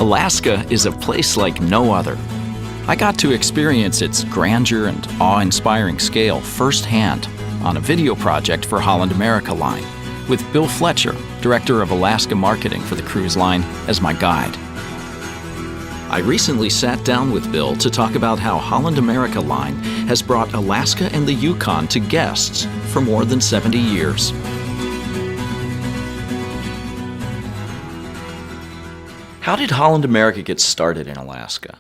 Alaska is a place like no other. I got to experience its grandeur and awe-inspiring scale firsthand on a video project for Holland America Line, with Bill Fletcher, Director of Alaska Marketing for the cruise line, as my guide. I recently sat down with Bill to talk about how Holland America Line has brought Alaska and the Yukon to guests for more than 70 years. How did Holland America get started in Alaska?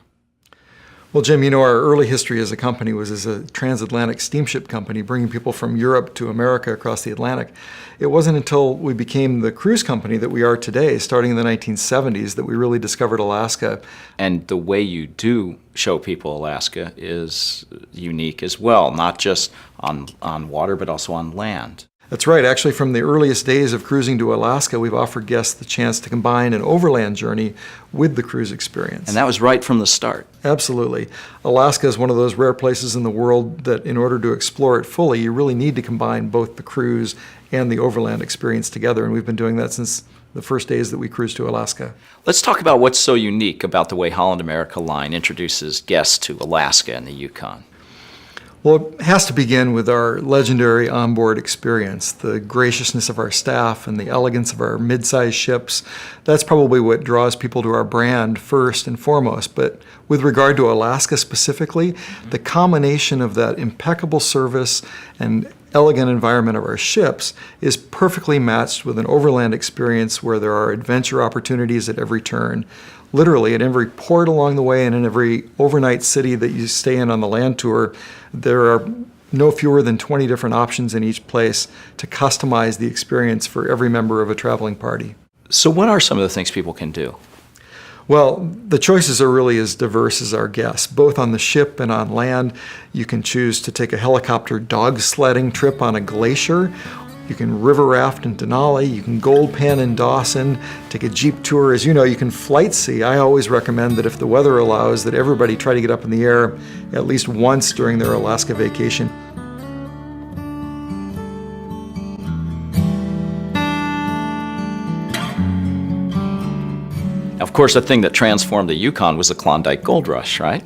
Well, Jim, you know, our early history as a company was as a transatlantic steamship company, bringing people from Europe to America across the Atlantic. It wasn't until we became the cruise company that we are today, starting in the 1970s, that we really discovered Alaska. And the way you do show people Alaska is unique as well, not just on water, but also on land. That's right. Actually, from the earliest days of cruising to Alaska, we've offered guests the chance to combine an overland journey with the cruise experience. And that was right from the start. Absolutely. Alaska is one of those rare places in the world that in order to explore it fully, you really need to combine both the cruise and the overland experience together. And we've been doing that since the first days that we cruised to Alaska. Let's talk about what's so unique about the way Holland America Line introduces guests to Alaska and the Yukon. Well, it has to begin with our legendary onboard experience, the graciousness of our staff and the elegance of our mid-sized ships. That's probably what draws people to our brand first and foremost. But with regard to Alaska specifically, the combination of that impeccable service and elegant environment of our ships is perfectly matched with an overland experience where there are adventure opportunities at every turn. Literally, at every port along the way and in every overnight city that you stay in on the land tour, there are no fewer than 20 different options in each place to customize the experience for every member of a traveling party. So what are some of the things people can do? Well, the choices are really as diverse as our guests. Both on the ship and on land, you can choose to take a helicopter dog sledding trip on a glacier. You can river raft in Denali, you can gold pan in Dawson, take a Jeep tour. As you know, you can flight see. I always recommend that if the weather allows, that everybody try to get up in the air at least once during their Alaska vacation. Of course, the thing that transformed the Yukon was the Klondike Gold Rush, right?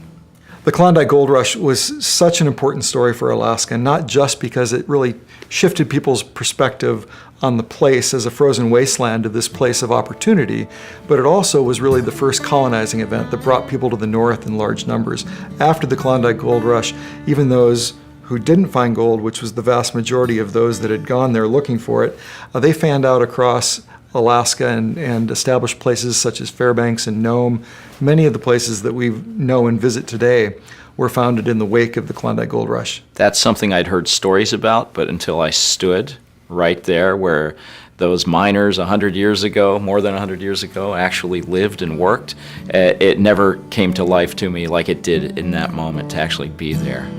The Klondike Gold Rush was such an important story for Alaska, not just because it really shifted people's perspective on the place as a frozen wasteland to this place of opportunity, but it also was really the first colonizing event that brought people to the north in large numbers. After the Klondike Gold Rush, even those who didn't find gold, which was the vast majority of those that had gone there looking for it, they fanned out across Alaska and established places such as Fairbanks and Nome. Many of the places that we know and visit today were founded in the wake of the Klondike Gold Rush. That's something I'd heard stories about, but until I stood right there where those miners 100 years ago, more than 100 years ago, actually lived and worked, it never came to life to me like it did in that moment to actually be there.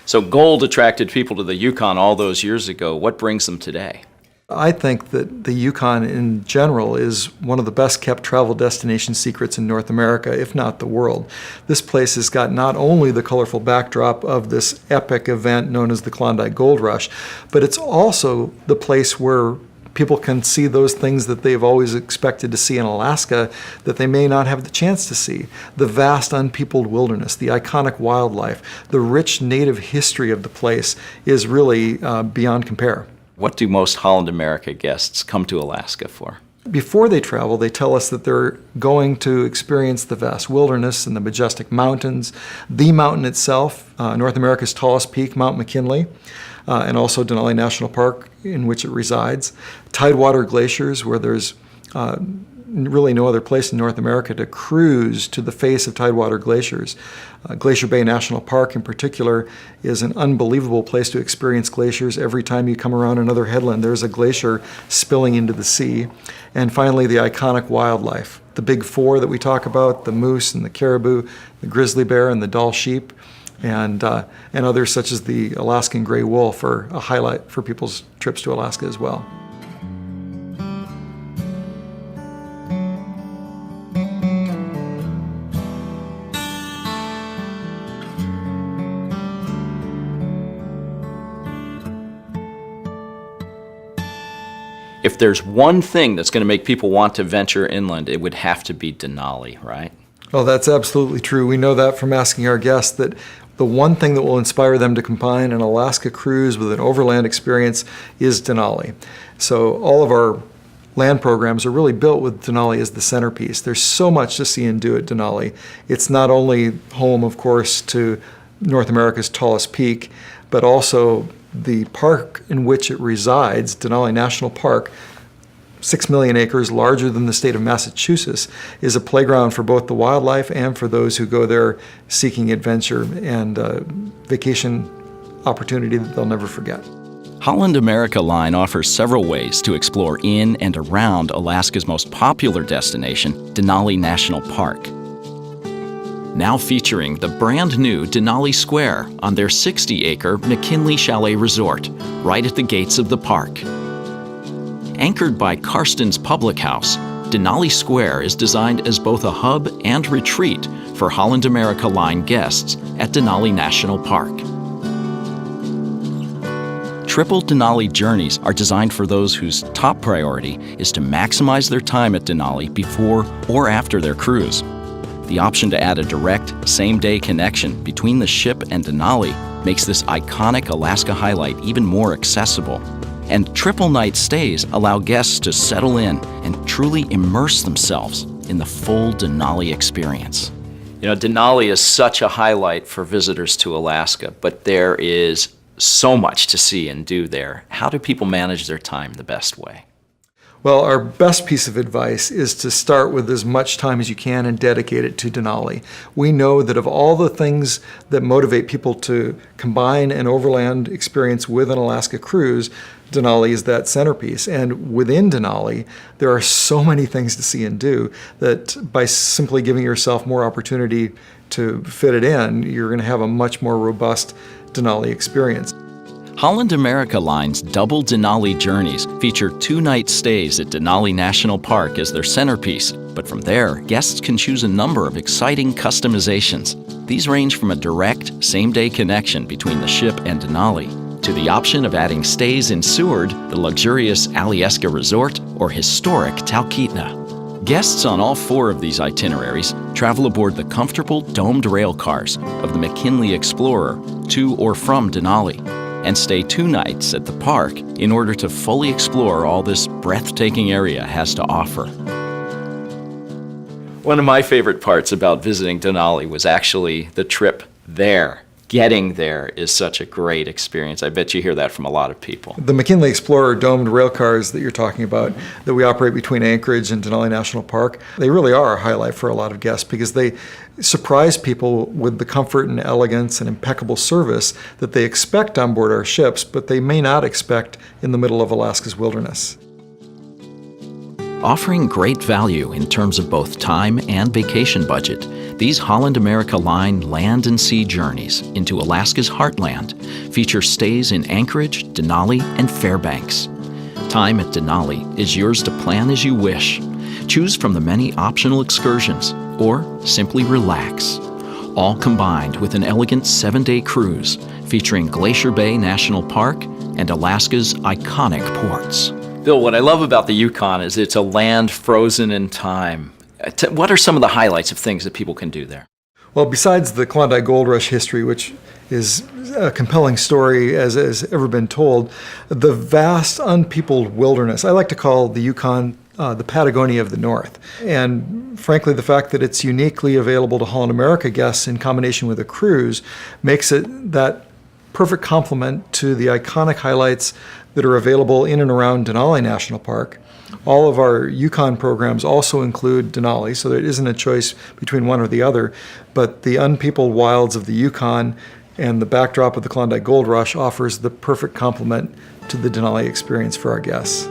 So gold attracted people to the Yukon all those years ago. What brings them today? I think that the Yukon in general is one of the best kept travel destination secrets in North America, if not the world. This place has got not only the colorful backdrop of this epic event known as the Klondike Gold Rush, but it's also the place where people can see those things that they've always expected to see in Alaska that they may not have the chance to see. The vast unpeopled wilderness, the iconic wildlife, the rich native history of the place is really beyond compare. What do most Holland America guests come to Alaska for? Before they travel, they tell us that they're going to experience the vast wilderness and the majestic mountains, the mountain itself, North America's tallest peak, Mount McKinley, and also Denali National Park, in which it resides. Tidewater glaciers, where there's really no other place in North America to cruise to the face of tidewater glaciers. Glacier Bay National Park in particular is an unbelievable place to experience glaciers. Every time you come around another headland, there's a glacier spilling into the sea. And finally, the iconic wildlife. The big four that we talk about, the moose and the caribou, the grizzly bear and the Dall sheep, and others such as the Alaskan gray wolf are a highlight for people's trips to Alaska as well. If there's one thing that's going to make people want to venture inland, it would have to be Denali, right? Oh, that's absolutely true. We know that from asking our guests that the one thing that will inspire them to combine an Alaska cruise with an overland experience is Denali. So all of our land programs are really built with Denali as the centerpiece. There's so much to see and do at Denali. It's not only home, of course, to North America's tallest peak, but also the park in which it resides, Denali National Park, 6 million acres, larger than the state of Massachusetts, is a playground for both the wildlife and for those who go there seeking adventure and vacation opportunity that they'll never forget. Holland America Line offers several ways to explore in and around Alaska's most popular destination, Denali National Park. Now featuring the brand new Denali Square on their 60-acre McKinley Chalet Resort, right at the gates of the park. Anchored by Karsten's Public House, Denali Square is designed as both a hub and retreat for Holland America Line guests at Denali National Park. Triple Denali journeys are designed for those whose top priority is to maximize their time at Denali before or after their cruise. The option to add a direct, same-day connection between the ship and Denali makes this iconic Alaska highlight even more accessible. And triple night stays allow guests to settle in and truly immerse themselves in the full Denali experience. You know, Denali is such a highlight for visitors to Alaska, but there is so much to see and do there. How do people manage their time the best way? Well, our best piece of advice is to start with as much time as you can and dedicate it to Denali. We know that of all the things that motivate people to combine an overland experience with an Alaska cruise, Denali is that centerpiece. And within Denali, there are so many things to see and do that by simply giving yourself more opportunity to fit it in, you're going to have a much more robust Denali experience. Holland America Line's double Denali journeys feature 2-night stays at Denali National Park as their centerpiece, but from there, guests can choose a number of exciting customizations. These range from a direct, same-day connection between the ship and Denali, to the option of adding stays in Seward, the luxurious Alyeska Resort, or historic Talkeetna. Guests on all 4 of these itineraries travel aboard the comfortable domed rail cars of the McKinley Explorer to or from Denali, and stay 2 nights at the park in order to fully explore all this breathtaking area has to offer. One of my favorite parts about visiting Denali was actually the trip there. Getting there is such a great experience. I bet you hear that from a lot of people. The McKinley Explorer domed rail cars that you're talking about, that we operate between Anchorage and Denali National Park, they really are a highlight for a lot of guests because they surprise people with the comfort and elegance and impeccable service that they expect on board our ships, but they may not expect in the middle of Alaska's wilderness. Offering great value in terms of both time and vacation budget, these Holland America Line land and sea journeys into Alaska's heartland feature stays in Anchorage, Denali, and Fairbanks. Time at Denali is yours to plan as you wish. Choose from the many optional excursions, or simply relax. All combined with an elegant 7-day cruise featuring Glacier Bay National Park and Alaska's iconic ports. Bill, what I love about the Yukon is it's a land frozen in time. What are some of the highlights of things that people can do there? Well, besides the Klondike Gold Rush history, which is a compelling story as has ever been told, the vast unpeopled wilderness, I like to call the Yukon the Patagonia of the North. And frankly, the fact that it's uniquely available to Holland America guests in combination with a cruise makes it that perfect complement to the iconic highlights that are available in and around Denali National Park. All of our Yukon programs also include Denali, so there isn't a choice between one or the other, but the unpeopled wilds of the Yukon and the backdrop of the Klondike Gold Rush offers the perfect complement to the Denali experience for our guests.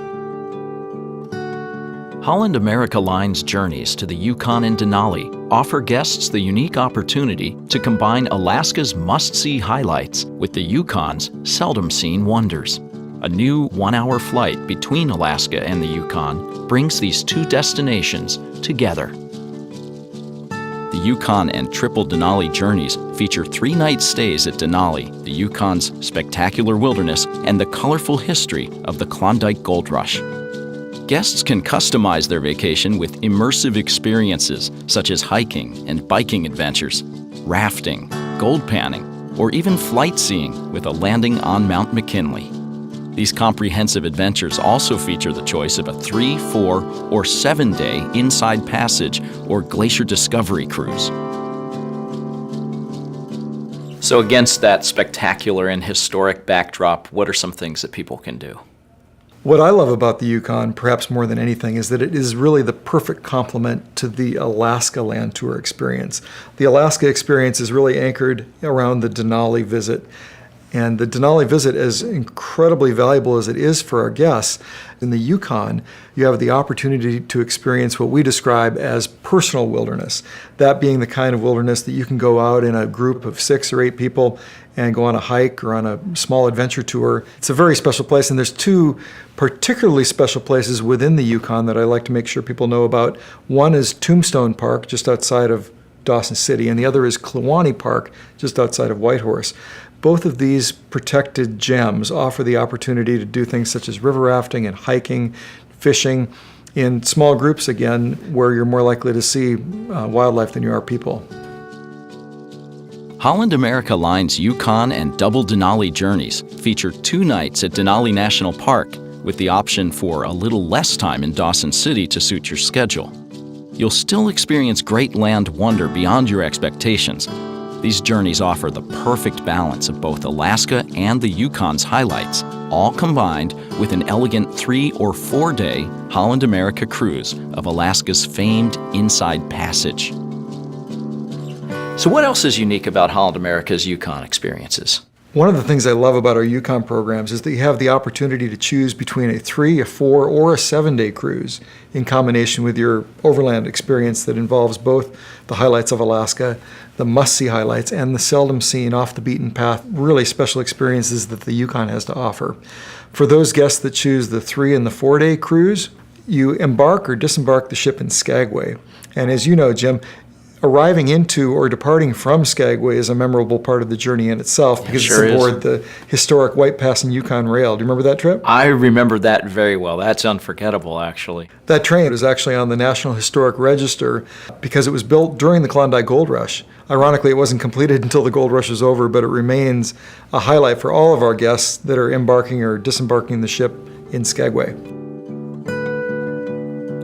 Holland America Line's journeys to the Yukon and Denali offer guests the unique opportunity to combine Alaska's must-see highlights with the Yukon's seldom-seen wonders. A new 1-hour flight between Alaska and the Yukon brings these 2 destinations together. The Yukon and Triple Denali journeys feature 3-night stays at Denali, the Yukon's spectacular wilderness, and the colorful history of the Klondike Gold Rush. Guests can customize their vacation with immersive experiences such as hiking and biking adventures, rafting, gold panning, or even flight seeing with a landing on Mount McKinley. These comprehensive adventures also feature the choice of a 3, 4, or 7-day Inside Passage or Glacier Discovery cruise. So against that spectacular and historic backdrop, what are some things that people can do? What I love about the Yukon, perhaps more than anything, is that it is really the perfect complement to the Alaska Land Tour experience. The Alaska experience is really anchored around the Denali visit. And the Denali visit, as incredibly valuable as it is for our guests, in the Yukon, you have the opportunity to experience what we describe as personal wilderness. That being the kind of wilderness that you can go out in a group of 6 or 8 people and go on a hike or on a small adventure tour. It's a very special place, and there's 2 particularly special places within the Yukon that I like to make sure people know about. One is Tombstone Park, just outside of Dawson City, and the other is Kluane Park, just outside of Whitehorse. Both of these protected gems offer the opportunity to do things such as river rafting and hiking, fishing, in small groups again, where you're more likely to see wildlife than you are people. Holland America Line's Yukon and Double Denali journeys feature 2 nights at Denali National Park, with the option for a little less time in Dawson City to suit your schedule. You'll still experience great land wonder beyond your expectations. These journeys offer the perfect balance of both Alaska and the Yukon's highlights, all combined with an elegant 3 or 4-day Holland America cruise of Alaska's famed Inside Passage. So what else is unique about Holland America's Yukon experiences? One of the things I love about our Yukon programs is that you have the opportunity to choose between a 3, a 4, or a 7-day cruise in combination with your overland experience that involves both the highlights of Alaska, the must-see highlights, and the seldom seen, off-the-beaten-path, really special experiences that the Yukon has to offer. For those guests that choose the 3 and the 4-day cruise, you embark or disembark the ship in Skagway. And as you know, Jim, arriving into or departing from Skagway is a memorable part of the journey in itself because sure it's aboard the historic White Pass and Yukon Rail. Do you remember that trip? I remember that very well. That's unforgettable, actually. That train is actually on the National Historic Register because it was built during the Klondike Gold Rush. Ironically, it wasn't completed until the gold rush was over, but it remains a highlight for all of our guests that are embarking or disembarking the ship in Skagway.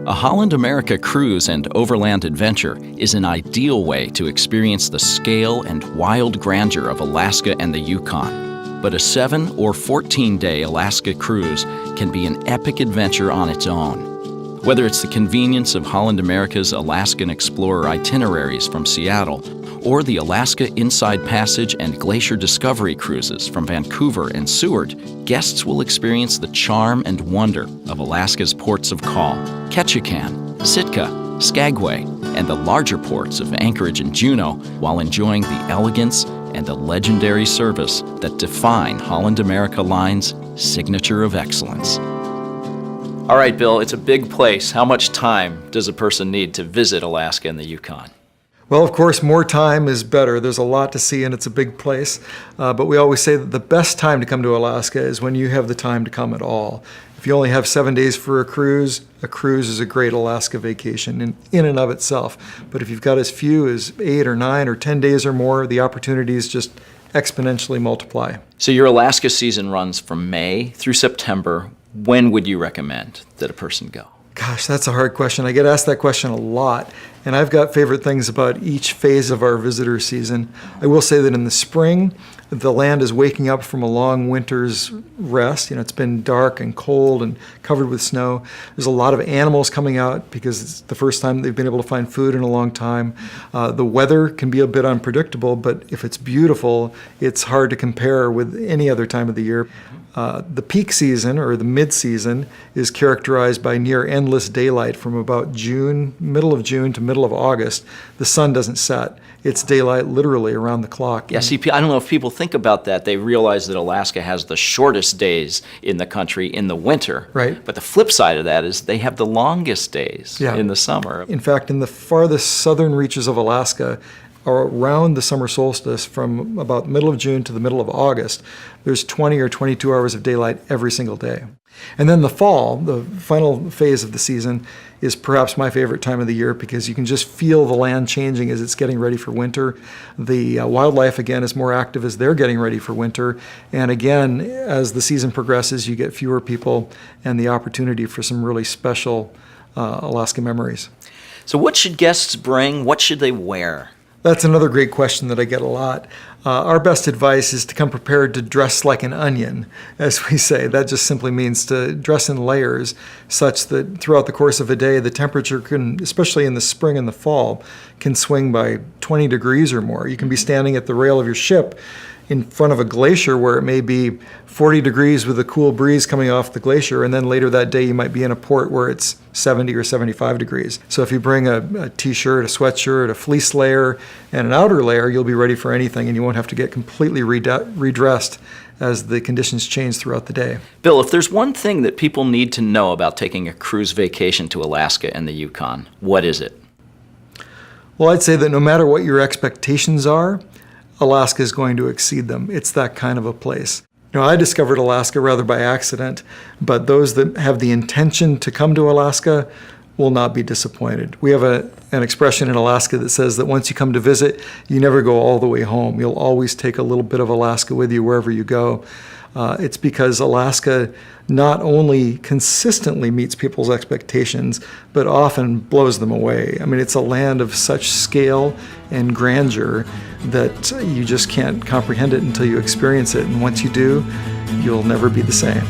A Holland America cruise and overland adventure is an ideal way to experience the scale and wild grandeur of Alaska and the Yukon. But a 7 or 14-day Alaska cruise can be an epic adventure on its own. Whether it's the convenience of Holland America's Alaskan Explorer itineraries from Seattle, or the Alaska Inside Passage and Glacier Discovery cruises from Vancouver and Seward, guests will experience the charm and wonder of Alaska's ports of call, Ketchikan, Sitka, Skagway, and the larger ports of Anchorage and Juneau, while enjoying the elegance and the legendary service that define Holland America Line's signature of excellence. All right, Bill, it's a big place. How much time does a person need to visit Alaska and the Yukon? Well, of course, more time is better. There's a lot to see, and it's a big place. But we always say that the best time to come to Alaska is when you have the time to come at all. If you only have 7 days for a cruise is a great Alaska vacation in and of itself. But if you've got as few as 8 or 9 or 10 days or more, the opportunities just exponentially multiply. So your Alaska season runs from May through September. When would you recommend that a person go? Gosh, that's a hard question. I get asked that question a lot, and I've got favorite things about each phase of our visitor season. I will say that in the spring, the land is waking up from a long winter's rest. You know, it's been dark and cold and covered with snow. There's a lot of animals coming out because it's the first time they've been able to find food in a long time. The weather can be a bit unpredictable, but if it's beautiful, it's hard to compare with any other time of the year. The peak season, or the mid-season, is characterized by near endless daylight from about June, middle of June to middle of August. The sun doesn't set. It's daylight literally around the clock. Yeah, see, I don't know if people think about that. They realize that Alaska has the shortest days in the country in the winter. Right. But the flip side of that is they have the longest days in the summer. In fact, in the farthest southern reaches of Alaska, around the summer solstice from about the middle of June to the middle of August, there's 20 or 22 hours of daylight every single day. And then the fall, the final phase of the season, is perhaps my favorite time of the year because you can just feel the land changing as it's getting ready for winter. The wildlife, again, is more active as they're getting ready for winter. And again, as the season progresses, you get fewer people and the opportunity for some really special Alaska memories. So what should guests bring? What should they wear? That's another great question that I get a lot. Our best advice is to come prepared to dress like an onion, as we say. That just simply means to dress in layers such that throughout the course of a day, the temperature can, especially in the spring and the fall, can swing by 20 degrees or more. You can be standing at the rail of your ship in front of a glacier where it may be 40 degrees with a cool breeze coming off the glacier, and then later that day you might be in a port where it's 70 or 75 degrees. So if you bring a t-shirt, a sweatshirt, a fleece layer, and an outer layer, you'll be ready for anything and you won't have to get completely redressed as the conditions change throughout the day. Bill, if there's one thing that people need to know about taking a cruise vacation to Alaska and the Yukon, what is it? Well, I'd say that no matter what your expectations are, Alaska is going to exceed them. It's that kind of a place. I discovered Alaska rather by accident, but those that have the intention to come to Alaska will not be disappointed. We have an expression in Alaska that says that once you come to visit, you never go all the way home. You'll always take a little bit of Alaska with you wherever you go. It's because Alaska not only consistently meets people's expectations, but often blows them away. I mean, it's a land of such scale and grandeur that you just can't comprehend it until you experience it. And once you do, you'll never be the same.